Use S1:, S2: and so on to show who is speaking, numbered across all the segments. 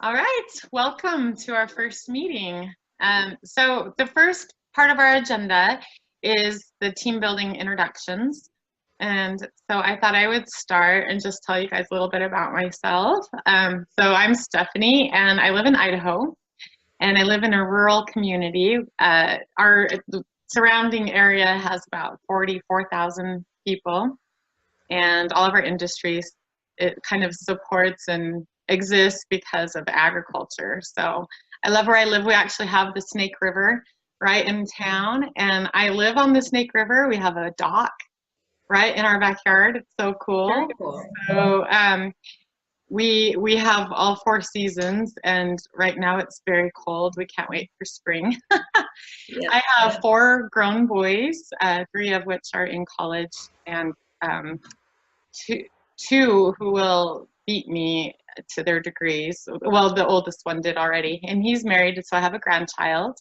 S1: All right, welcome to our first meeting. So the first part of our agenda is the team building introductions. And so I thought I would start and just tell you guys a little bit about myself. So I'm Stephanie and I live in Idaho and I live in a rural community. Our surrounding area has about 44,000 people and all of our industries, it kind of supports and exists because of agriculture. So I love where I live. We actually have the Snake River right in town, and I live on the Snake River. We have a dock right in our backyard. It's so cool.
S2: Very cool.
S1: So we have all 4 seasons, and right now it's very cold. We can't wait for spring.
S2: Yeah.
S1: I have 4 grown boys, 3 of which are in college, and two who will beat me to their degrees. Well, the oldest one did already, and he's married, so I have a grandchild.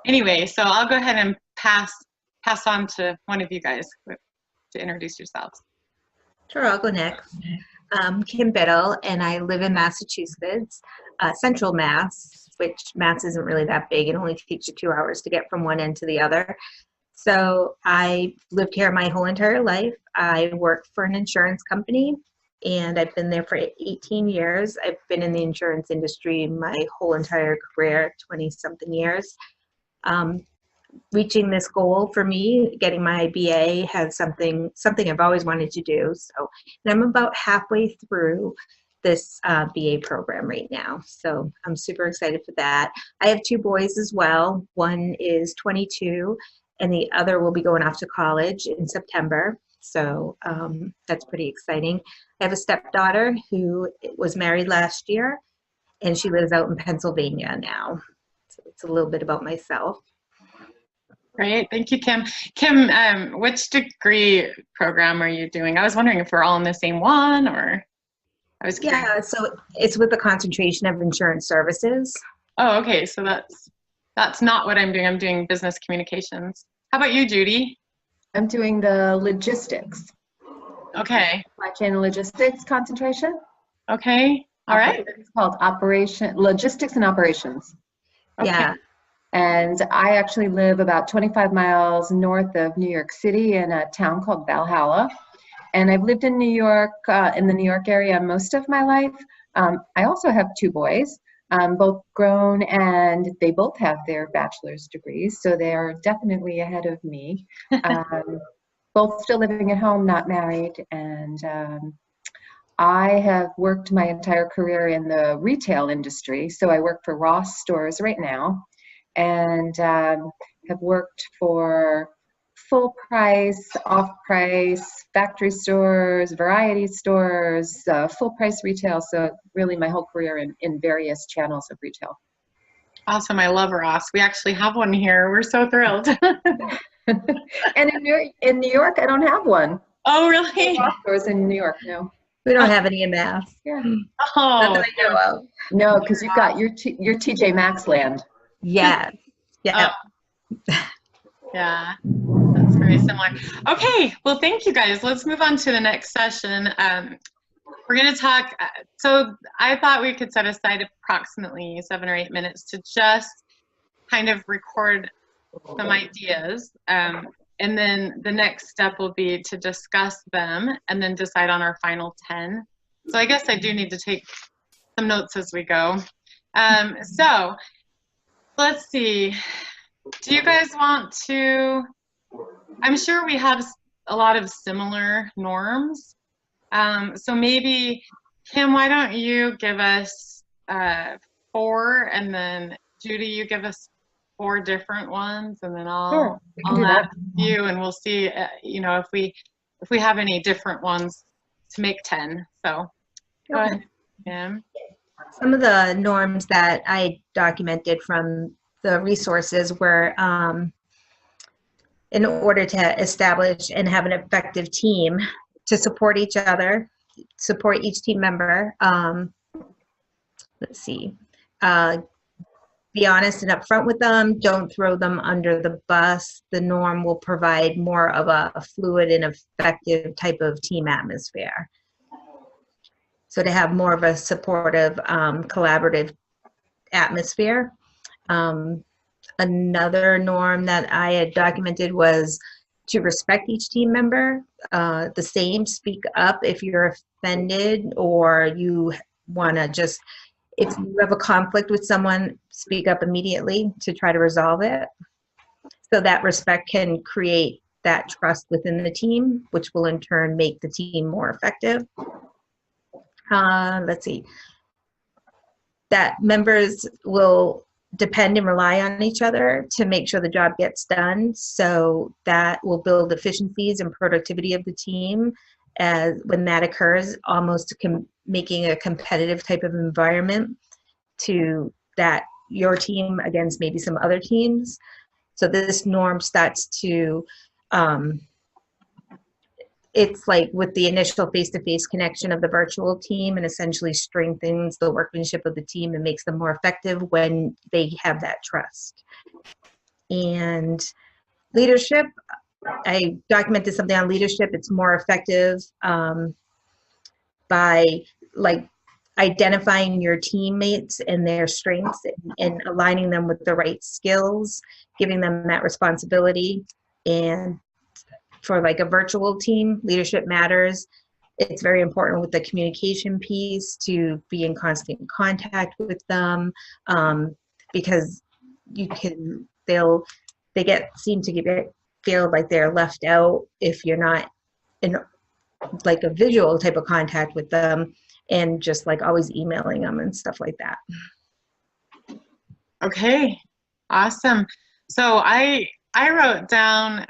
S1: Anyway, so I'll go ahead and pass on to one of you guys to introduce yourselves.
S2: Sure, I'll go next. Kim Biddle, and I live in Massachusetts, Central Mass, which Mass isn't really that big. It only takes you 2 hours to get from one end to the other. So I lived here my whole entire life. I worked for an insurance company, and I've been there for 18 years. I've been in the insurance industry my whole entire career, 20-something years. Reaching this goal for me, getting my BA, has something I've always wanted to do. So, and I'm about halfway through this BA program right now. So I'm super excited for that. I have 2 boys as well. One is 22, and the other will be going off to college in September. So that's pretty exciting. I have a stepdaughter who was married last year, and she lives out in Pennsylvania now. So it's a little bit about myself.
S1: Great, thank you, Kim. Kim, which degree program are you doing? I was wondering if we're all in the same one, or I was curious.
S2: Yeah, so it's with the concentration of insurance services.
S1: Oh, okay, so that's not what I'm doing. I'm doing business communications. How about you, Judy?
S3: I'm doing the logistics.
S1: Okay.
S3: Supply chain and logistics concentration.
S1: Okay. All right.
S3: It's called logistics and operations.
S1: Okay.
S2: Yeah.
S3: And I actually live about 25 miles north of New York City in a town called Valhalla. And I've lived in New York, in the New York area most of my life. I also have 2 boys, both grown, and they both have their bachelor's degrees. So they are definitely ahead of me. Both still living at home, not married. And I have worked my entire career in the retail industry. So I work for Ross Stores right now, and have worked for full price, off price, factory stores, variety stores, full price retail. So really my whole career in various channels of retail.
S1: Awesome. I love Ross. We actually have one here. We're so thrilled.
S3: And in New York, I don't have one.
S1: Oh, really?
S3: Ross stores in New York, no.
S2: We don't have any in Mass.
S3: Yeah.
S1: Oh,
S2: Not that I know of.
S3: No, because you've got your TJ Maxx land.
S2: Yeah. Yeah.
S1: yeah. That's very similar. Okay. Well, thank you guys. Let's move on to the next session. We're going to talk. So I thought we could set aside approximately 7 or 8 minutes to just kind of record some ideas. And then the next step will be to discuss them and then decide on our final 10. So I guess I do need to take some notes as we go. So let's see. Do you guys want to, I'm sure we have a lot of similar norms. So maybe, Kim, why don't you give us 4, and then Judy, you give us 4 different ones, and then I'll add you, and we'll see, you know, if we have any different ones to make 10. So go ahead, Kim.
S2: Some of the norms that I documented from the resources were in order to establish and have an effective team, to support each other, support each team member. Let's see. Be honest and upfront with them. Don't throw them under the bus. The norm will provide more of a fluid and effective type of team atmosphere. So to have more of a supportive, collaborative atmosphere. Another norm that I had documented was to respect each team member. The same, speak up if you're offended or you want to just, if you have a conflict with someone, speak up immediately to try to resolve it. So that respect can create that trust within the team, which will in turn make the team more effective. Let's see. That members will depend and rely on each other to make sure the job gets done. So that will build efficiencies and productivity of the team. As when that occurs, almost making a competitive type of environment to that your team against maybe some other teams. So this norm starts to, it's like with the initial face-to-face connection of the virtual team and essentially strengthens the workmanship of the team and makes them more effective when they have that trust. And leadership, I documented something on leadership. It's more effective by like identifying your teammates and their strengths and aligning them with the right skills, giving them that responsibility. And for like a virtual team, leadership matters. It's very important with the communication piece to be in constant contact with them because you can, seem to feel like they're left out if you're not in like a visual type of contact with them and just like always emailing them and stuff like that.
S1: Okay, awesome. So I wrote down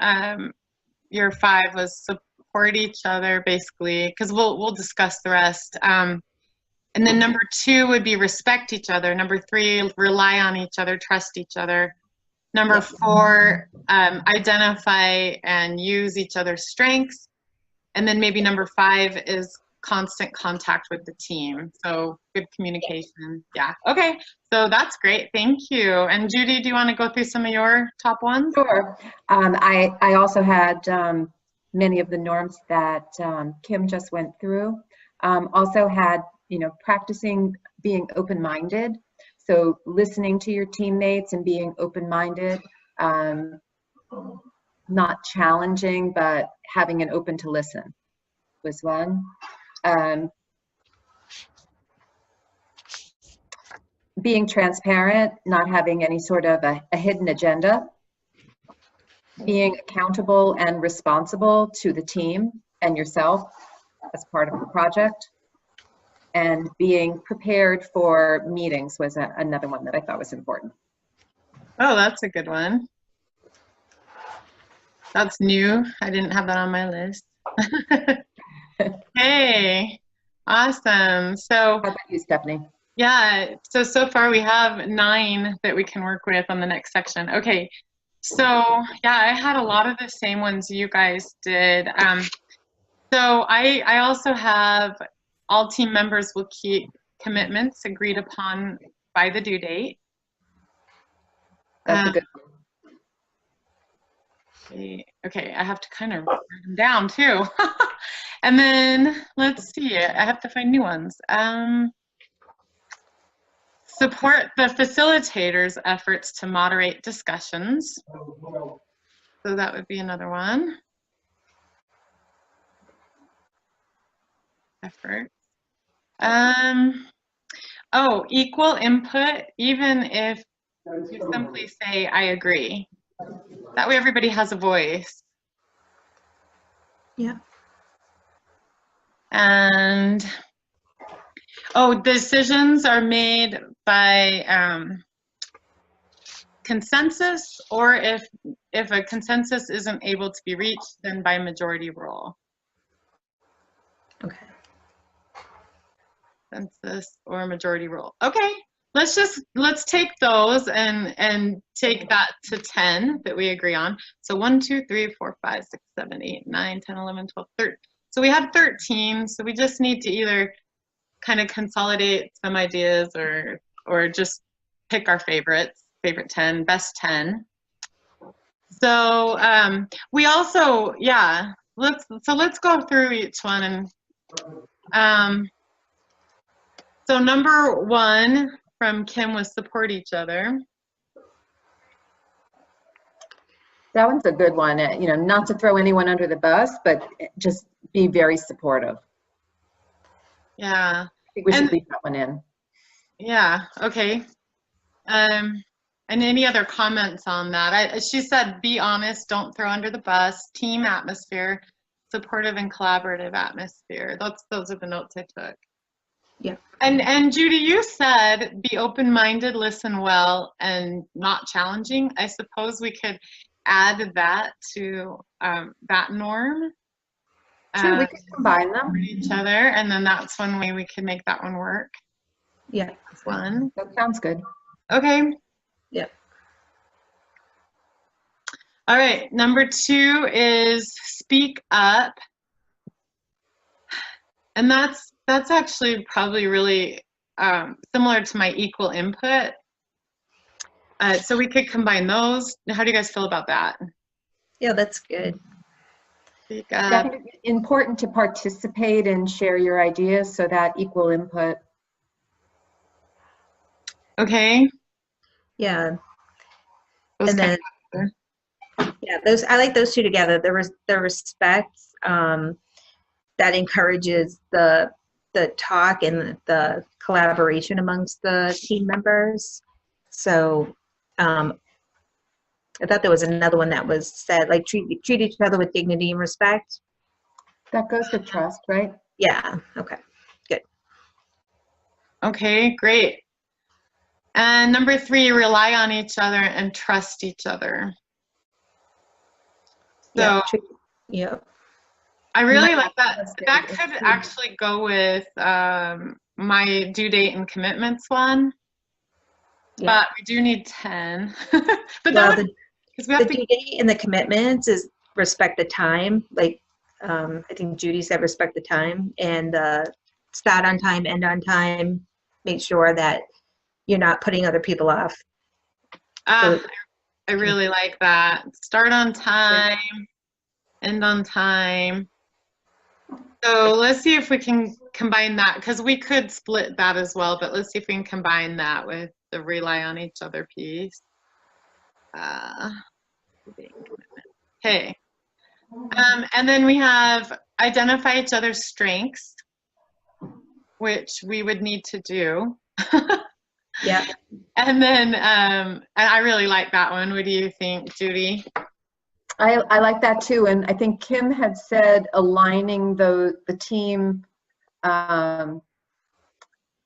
S1: your 5 was support each other, basically, because we'll discuss the rest. And then number 2 would be respect each other. Number 3, rely on each other, trust each other. Number 4, identify and use each other's strengths. And then maybe number 5 is constant contact with the team. So good communication. Yeah. Okay. So that's great. Thank you. And Judy, do you want to go through some of your top ones?
S3: Sure. I also had many of the norms that Kim just went through. Also had, practicing being open-minded. So listening to your teammates and being open-minded, not challenging, but having an open to listen was one. Being transparent, not having any sort of a hidden agenda. Being accountable and responsible to the team and yourself as part of the project. And being prepared for meetings was another one that I thought was important.
S1: Oh, that's a good one. That's new. I didn't have that on my list. Hey, awesome. So
S3: how about you, Stephanie?
S1: Yeah, so far we have 9 that we can work with on the next section. Okay, so yeah, I had a lot of the same ones you guys did. So I also have all team members will keep commitments agreed upon by the due date.
S3: That's a good
S1: one. Okay, I have to kind of write them down too. And then let's see, I have to find new ones. Support the facilitator's efforts to moderate discussions. So that would be another one. Effort. Oh, equal input, even if you simply say, I agree. That way everybody has a voice.
S2: Yeah.
S1: And decisions are made by consensus, or if a consensus isn't able to be reached, then by majority rule.
S2: Okay.
S1: Consensus or majority rule. Okay, let's take those and take that to 10 that we agree on. So 1, 2, 3, 4, 5, 6, 7, 8, 9, 10, 11, 12, 13. So we have 13. So we just need to either kind of consolidate some ideas or just pick our favorites, favorite 10, best 10. So we also, yeah, let's go through each one. And So number 1 from Kim was support each other.
S3: That one's a good one. You know, not to throw anyone under the bus, but just be very supportive.
S1: Yeah.
S3: I think we should
S1: And-
S3: leave that one in.
S1: Yeah, okay. And any other comments on that? She said, be honest, don't throw under the bus, team atmosphere, supportive and collaborative atmosphere. Those are the notes I took.
S2: Yeah.
S1: And Judy, you said be open-minded, listen well, and not challenging. I suppose we could add that to that norm.
S3: Sure, we could combine them.
S1: For each other, and then that's one way we could make that one work.
S2: Yeah.
S1: That's one.
S3: That sounds good.
S1: Okay.
S2: Yeah.
S1: All right. Number 2 is speak up, and that's actually probably really similar to my equal input. So we could combine those. How do you guys feel about that?
S2: Yeah, that's good.
S1: Speak
S3: I
S1: up.
S3: think it's important to participate and share your ideas, so that equal input.
S1: Okay.
S2: Yeah.
S1: Those
S2: And
S1: kind
S2: then, yeah, those, I like those two together. The respect that encourages the talk and the collaboration amongst the team members. So I thought there was another one that was said, like treat each other with dignity and respect.
S3: That goes with trust, right?
S2: Yeah. Okay.
S1: Okay, great. And number 3, rely on each other and trust each other. So
S2: Yeah.
S1: I really
S3: Yeah,
S1: like that.
S3: that's good.
S1: That
S3: It's
S1: could
S3: good.
S1: actually go with my due date and commitments one,
S2: Yeah.
S1: but we do need 10. But
S2: Well,
S1: that would, because we
S2: the
S1: have to,
S2: due date and the commitments is respect the time. Like I think Judy said, respect the time, and start on time, end on time. Make sure that you're not putting other people off.
S1: I really like that. Start on time, end on time. So let's see if we can combine that, because we could split that as well, but let's see if we can combine that with the rely on each other piece. Okay. And then we have identify each other's strengths, which we would need to do.
S2: Yeah.
S1: And then, and I really like that one. What do you think, Judy?
S3: I like that too, and I think Kim had said aligning the team,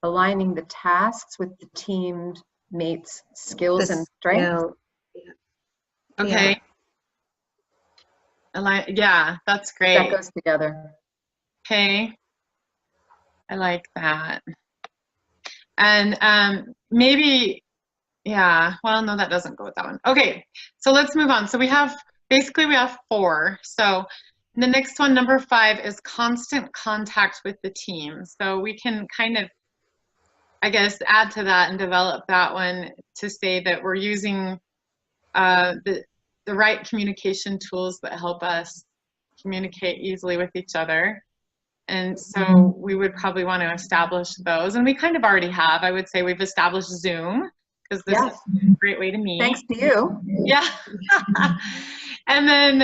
S3: aligning the tasks with the team mates' skills and strengths.
S1: Okay. Yeah, that's great.
S3: That goes together.
S1: Okay. I like that. And maybe, yeah, well, no, that doesn't go with that one. Okay, so let's move on. So we have 4. So the next one, number 5, is constant contact with the team. So we can kind of, I guess, add to that and develop that one to say that we're using the right communication tools that help us communicate easily with each other. And so we would probably want to establish those. And we kind of already have. I would say we've established Zoom, because this is a great way to meet.
S3: Thanks to you.
S1: Yeah. And then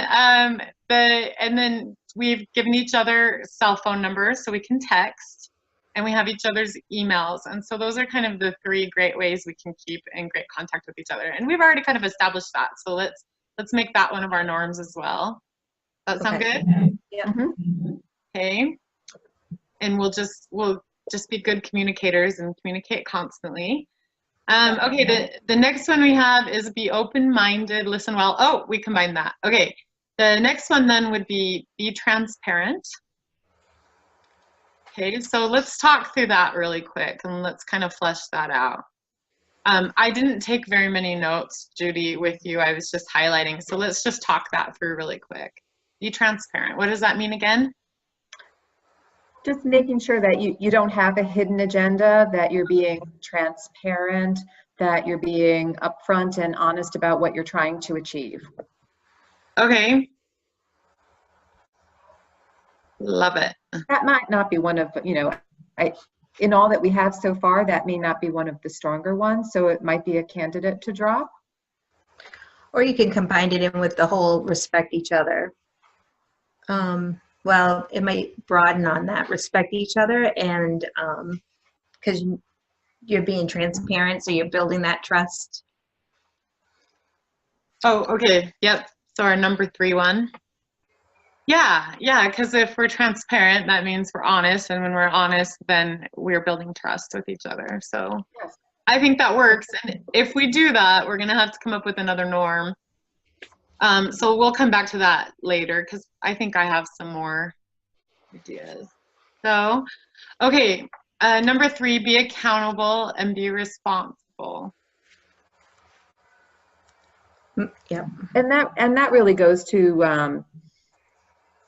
S1: we've given each other cell phone numbers so we can text, and we have each other's emails. And so those are kind of the 3 great ways we can keep in great contact with each other. And we've already kind of established that. So let's make that one of our norms as well. That sound good?
S2: Yeah.
S1: Okay. And we'll just be good communicators and communicate constantly. Okay, the next one we have is be open-minded, listen well. Oh, we combined that. Okay, the next one then would be transparent. Okay, so let's talk through that really quick, and let's kind of flesh that out. I didn't take very many notes, Judy, with you. I was just highlighting. So let's just talk that through really quick. Be transparent. What does that mean again?
S3: Just making sure that you don't have a hidden agenda, that you're being transparent, that you're being upfront and honest about what you're trying to achieve.
S1: Okay. Love it.
S3: That might not be one of, in all that we have so far, that may not be one of the stronger ones, so it might be a candidate to drop.
S2: Or you can combine it in with the whole respect each other. Well, it might broaden on that, respect each other, and because you're being transparent, so you're building that trust.
S1: Oh, okay. Yep. So our number 3 one. Yeah, because if we're transparent, that means we're honest, and when we're honest, then we're building trust with each other. So
S3: Yes.
S1: I think that works, and if we do that, we're gonna have to come up with another norm. So we'll come back to that later, because I think I have some more ideas. So, okay, number 3, be accountable and be responsible.
S2: Yep.
S3: And that really goes to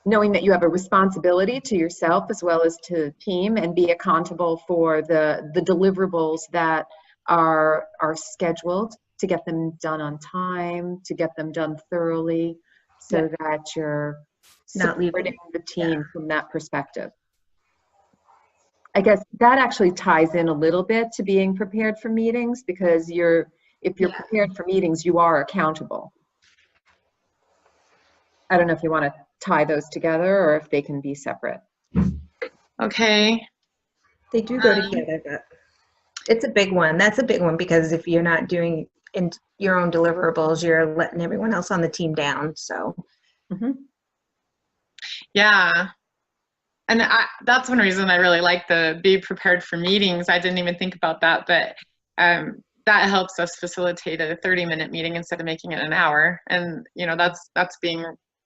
S3: knowing that you have a responsibility to yourself as well as to the team, and be accountable for the deliverables that are scheduled, to get them done on time, to get them done thoroughly, so that you're
S2: Not leaving.
S3: supporting the team from that perspective. I guess that actually ties in a little bit to being prepared for meetings, because if you're prepared for meetings, you are accountable. I don't know if you want to tie those together or if they can be separate.
S1: Okay.
S2: They do go together, but it's a big one. That's a big one, because if you're not doing in your own deliverables, you're letting everyone else on the team down. So,
S1: Yeah. And that's one reason I really like the be prepared for meetings. I didn't even think about that, but that helps us facilitate a 30-minute meeting instead of making it an hour. And, you know, that's being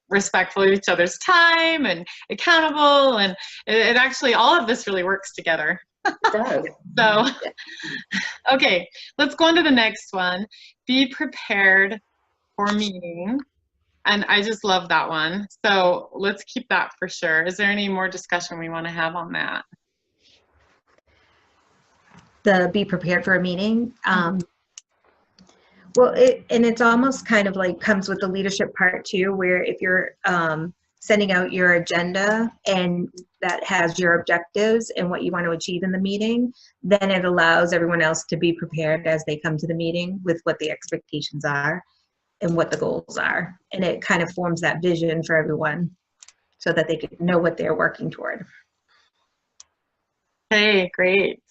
S1: respectful of each other's time and accountable. And it actually, all of this really works together.
S3: It does.
S1: So, okay, let's go on to the next one. Be prepared for meeting. And I just love that one. So let's keep that for sure. Is there any more discussion we want to have on that?
S2: the be prepared for a meeting. Well, it's almost kind of like comes with the leadership part too, where if you're sending out your agenda and that has your objectives and what you want to achieve in the meeting, then it allows everyone else to be prepared as they come to the meeting with what the expectations are and what the goals are. And it kind of forms that vision for everyone so that they can know what they're working toward.
S1: Okay, great.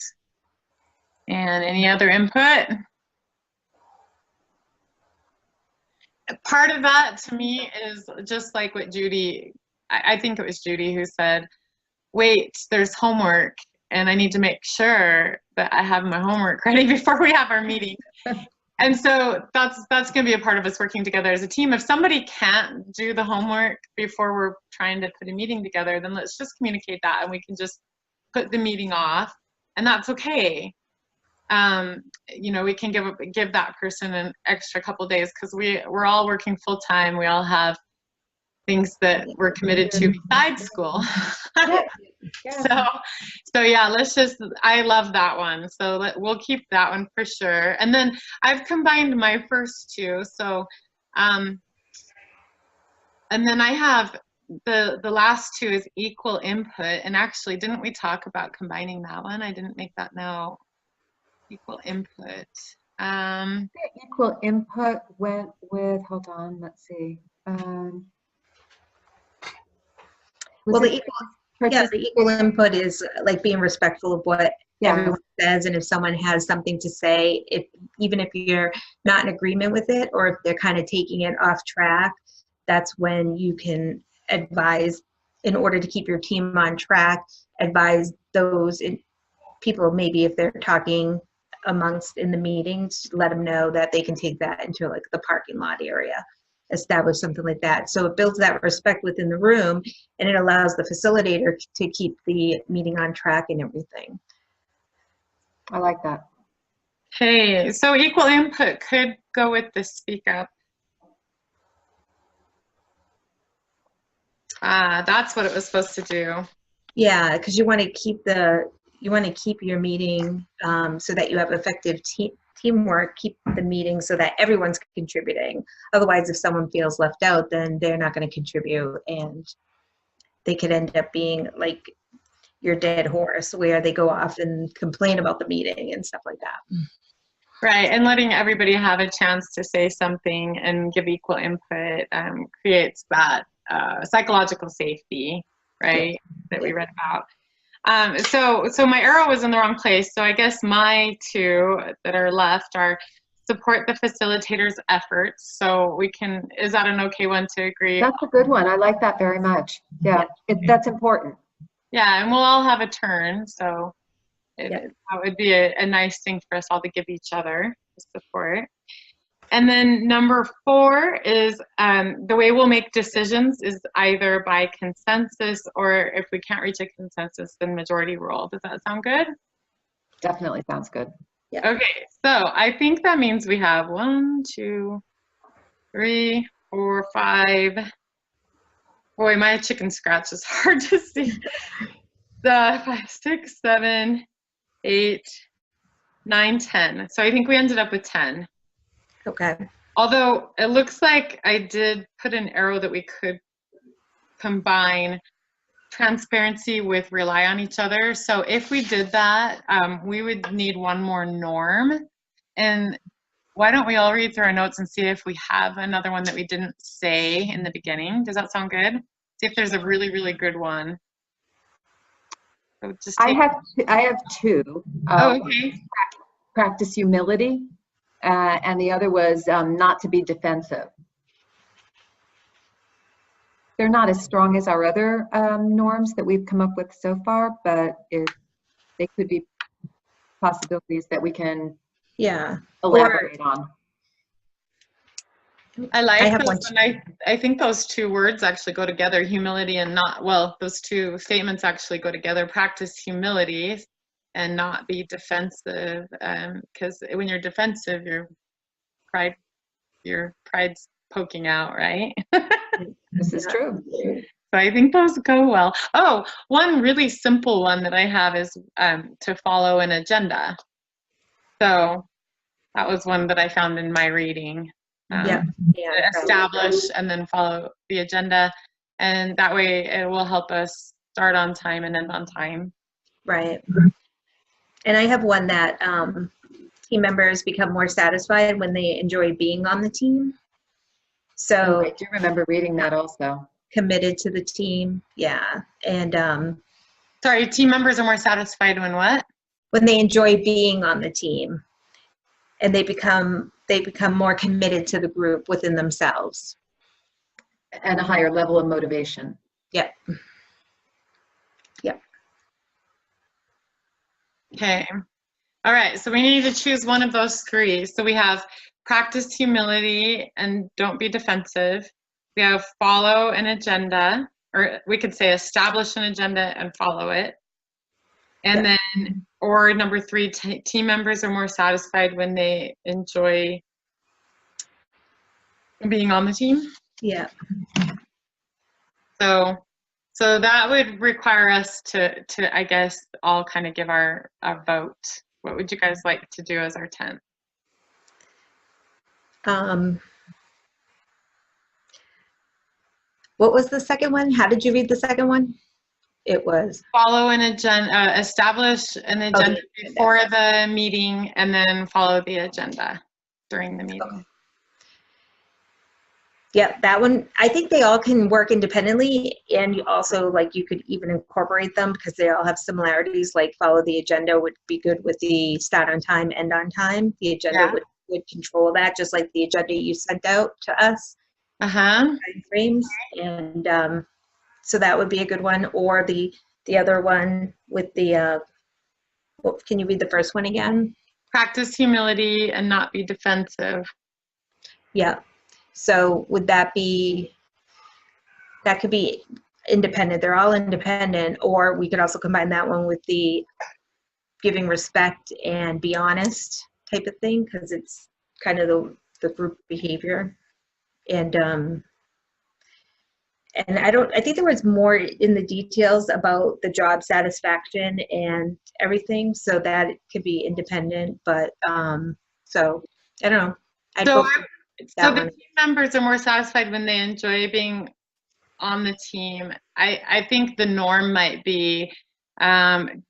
S1: And any other input? Part of that to me is just like what Judy, I think it was Judy who said, wait, there's homework and I need to make sure that I have my homework ready before we have our meeting. And so that's going to be a part of us working together as a team. If somebody can't do the homework before we're trying to put a meeting together, then let's just communicate that and we can just put the meeting off, and that's okay. You know, we can give that person an extra couple days because we're all working full time. We all have things that we're committed to besides school. So yeah, I love that one. So we'll keep that one for sure. And then I've combined my first two. So, and then I have the last two is equal input. And actually, didn't we talk about combining that one? I didn't make that note. Equal input.
S3: Equal input went with, hold on, let's see.
S2: Well, the equal input is like being respectful of what everyone says, and if someone has something to say, even if you're not in agreement with it, or if they're kind of taking it off track, that's when you can advise, in order to keep your team on track, advise those people, maybe if they're talking amongst in the meetings, let them know that they can take that into like the parking lot area, establish something like that. So it builds that respect within the room, and it allows the facilitator to keep the meeting on track and everything.
S3: I like that.
S1: Okay, so equal input could go with the speak up. That's what it was supposed to do. Yeah,
S2: because you want to keep your meeting so that you have effective teamwork, keep the meeting so that everyone's contributing. Otherwise, if someone feels left out, then they're not going to contribute, and they could end up being like, your dead horse where they go off and complain about the meeting and stuff like that.
S1: Right, and letting everybody have a chance to say something and give equal input creates that psychological safety, right, that we read about. So my arrow was in the wrong place, so I guess my two that are left are support the facilitator's efforts. So we can, is that an okay one to agree?
S3: That's a good one. I like that very much. Yeah, that's important.
S1: Yeah, and we'll all have a turn, so
S2: Yeah.
S1: that would be a nice thing for us all to give each other support. And then number 4 is the way we'll make decisions is either by consensus, or if we can't reach a consensus, then majority rule. Does that sound good?
S3: Definitely sounds good.
S2: Yeah.
S1: Okay, so I think that means we have 1, 2, 3, 4, 5. Boy, my chicken scratch is hard to see. 5, 6, 7, 8, 9, 10. So I think we ended up with 10.
S2: Okay.
S1: Although it looks like I did put an arrow that we could combine transparency with rely on each other. So if we did that, we would need one more norm. And why don't we all read through our notes and see if we have another one that we didn't say in the beginning? Does that sound good? See if there's a really, really good one. So just
S3: I have two.
S1: Oh, okay.
S3: Practice humility, and the other was not to be defensive. They're not as strong as our other norms that we've come up with so far, but they could be possibilities that we can elaborate on.
S1: I like
S2: I have
S1: those,
S2: one.
S1: and I think those two words actually go together, humility and not, well, those two statements actually go together. Practice humility and not be defensive, because when you're defensive, your pride's poking out, right?
S3: This is true.
S1: So I think those go well. Oh, one really simple one that I have is to follow an agenda. So that was one that I found in my reading. Establish and then follow the agenda, and that way it will help us start on time and end on time.
S2: Right. And I have one that team members become more satisfied when they enjoy being on the team. So
S3: I do remember reading that also.
S2: Committed to the team. Yeah. And
S1: sorry, team members are more satisfied when what?
S2: When they enjoy being on the team, and they become more committed to the group within themselves.
S3: And a higher level of motivation.
S2: Yep. Yep.
S1: Okay. All right. So we need to choose one of those 3. So we have practice humility and don't be defensive. We have follow an agenda, or we could say establish an agenda and follow it. And then, or number 3, team members are more satisfied when they enjoy being on the team.
S2: Yeah.
S1: So that would require us to I guess all kind of give our vote. What would you guys like to do as our 10th?
S2: What was the second one? How did you read the second one? It was
S1: follow an agenda, establish an agenda before the meeting, and then follow the agenda during the meeting. Okay.
S2: Yeah, that one, I think they all can work independently, and you also, like, you could even incorporate them because they all have similarities. Like follow the agenda would be good with the start on time, end on time. The agenda would control that, just like the agenda you sent out to us. Time frames, and so that would be a good one. Or the other one with the, can you read the first one again?
S1: Practice humility and not be defensive.
S2: Yeah. So would that could be independent. They're all independent. Or we could also combine that one with the giving respect and be honest type of thing, because it's kind of the group behavior. And I think there was more in the details about the job satisfaction and everything, so that it could be independent. But so I don't know.
S1: So the team members are more satisfied when they enjoy being on the team. I think the norm might be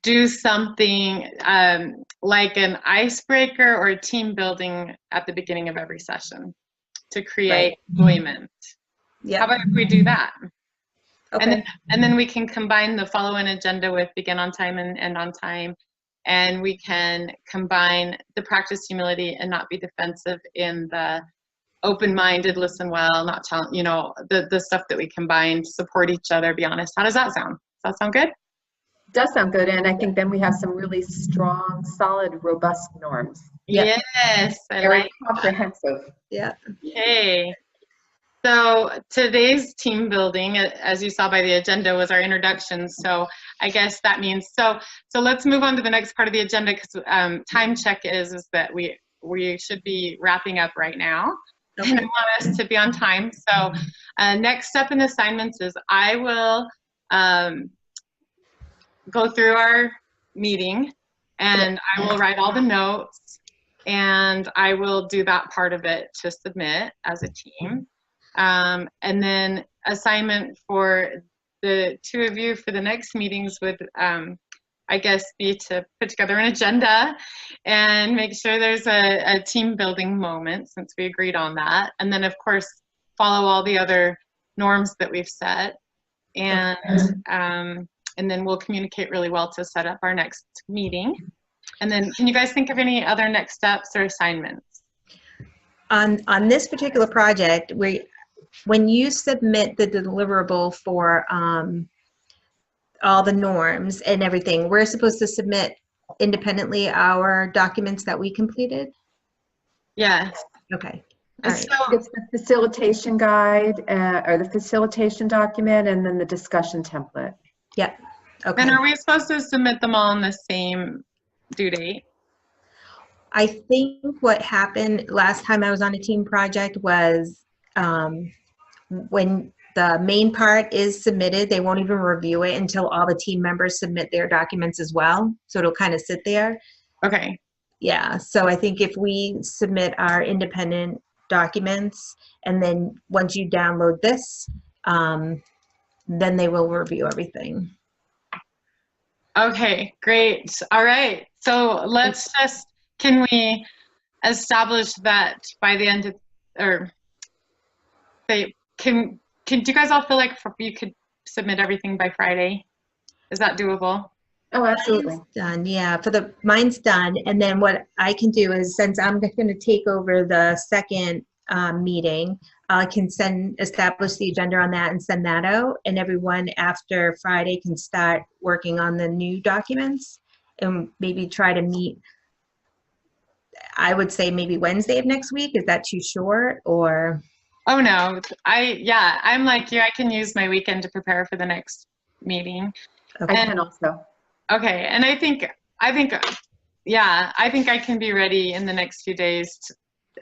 S1: do something like an icebreaker or a team building at the beginning of every session to create enjoyment.
S2: Yeah.
S1: How about if we do that?
S2: Okay.
S1: And then we can combine the follow-in agenda with begin on time and end on time. And we can combine the practice humility and not be defensive in the open-minded, listen well, not tell, you know, the stuff that we combine, support each other, be honest. How does that sound? Does that sound good?
S3: Does sound good, and I think then we have some really strong, solid, robust norms.
S2: Yep.
S1: Yes, I
S3: Very
S1: like
S3: comprehensive.
S2: Yeah.
S1: Okay. So today's team building, as you saw by the agenda, was our introduction. So I guess that means, so let's move on to the next part of the agenda, because time check is that we should be wrapping up right now.
S2: Okay.
S1: And I want us to be on time. So next step in assignments is I will go through our meeting, and I will write all the notes, and I will do that part of it to submit as a team. And then assignment for the two of you for the next meetings would, I guess, be to put together an agenda and make sure there's a team building moment, since we agreed on that. And then, of course, follow all the other norms that we've set. And then we'll communicate really well to set up our next meeting. And then can you guys think of any other next steps or assignments?
S2: On this particular project, when you submit the deliverable for all the norms and everything, we're supposed to submit independently our documents that we completed?
S1: Yes.
S2: Okay. All right.
S1: So,
S3: It's the facilitation guide or the facilitation document, and then the discussion template.
S2: Yep. Okay.
S1: and are we supposed to submit them all on the same due date?
S2: I think what happened last time I was on a team project was when the main part is submitted, they won't even review it until all the team members submit their documents as well. So it'll kind of sit there.
S1: Okay.
S2: Yeah. So I think if we submit our independent documents, and then once you download this, then they will review everything.
S1: Okay, great. All right. So let's just, can we establish that by the end of, or say, can do you guys all feel like you could submit everything by Friday? Is that doable?
S3: Oh, absolutely.
S2: Mine's done. Yeah, mine's done. And then what I can do is, since I'm going to take over the second meeting, I can establish the agenda on that and send that out, and everyone after Friday can start working on the new documents, and maybe try to meet, I would say maybe Wednesday of next week. Is that too short, or?
S1: Oh no, I'm like you. I can use my weekend to prepare for the next meeting.
S3: I can also.
S1: Okay, and I think I can be ready in the next few days,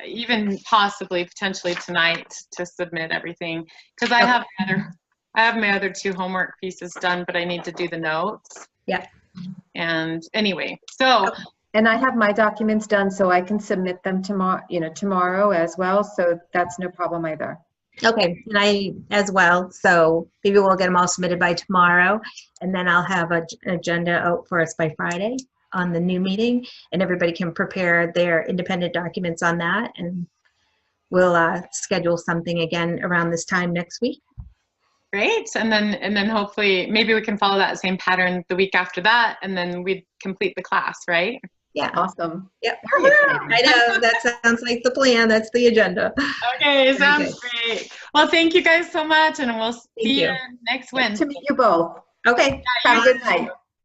S1: even possibly potentially tonight, to submit everything, because I have my other two homework pieces done, but I need to do the notes.
S2: Yeah.
S1: And anyway, so.
S3: And I have my documents done, so I can submit them tomorrow as well. So that's no problem either.
S2: Okay, and I as well. So maybe we'll get them all submitted by tomorrow, and then I'll have an agenda out for us by Friday on the new meeting, and everybody can prepare their independent documents on that, and we'll schedule something again around this time next week.
S1: Great, and then hopefully maybe we can follow that same pattern the week after that, and then we'd complete the class, right?
S2: Yeah.
S3: Awesome.
S2: Yep. I know, that sounds like the plan. That's the agenda.
S1: Okay, sounds great. Well, thank you guys so much, and we'll see you next Wednesday.
S3: To meet you both.
S2: Okay.
S3: Have a good night.